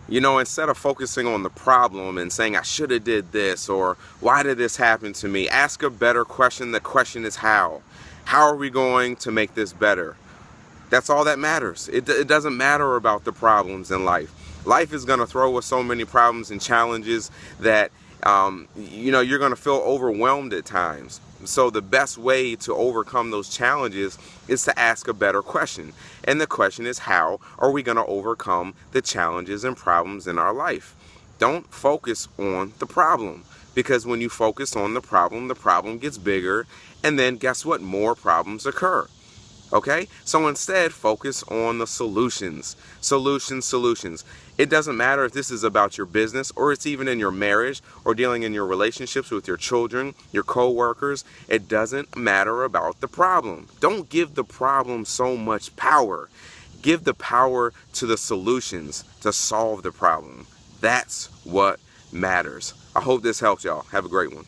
Instead of focusing on the problem and saying I should have did this or why did this happen to me, ask a better question. The question is how. How are we going to make this better? That's all that matters. It doesn't matter about the problems in life. Life is going to throw us so many problems and challenges that you're going to feel overwhelmed at times. So the best way to overcome those challenges is to ask a better question. And the question is, how are we going to overcome the challenges and problems in our life? Don't focus on the problem, because when you focus on the problem gets bigger, and then guess what? More problems occur. Okay? So instead, focus on the solutions. Solutions. It doesn't matter if this is about your business or it's even in your marriage or dealing in your relationships with your children, your co-workers. It doesn't matter about the problem. Don't give the problem so much power. Give the power to the solutions to solve the problem. That's what matters. I hope this helps y'all. Have a great one.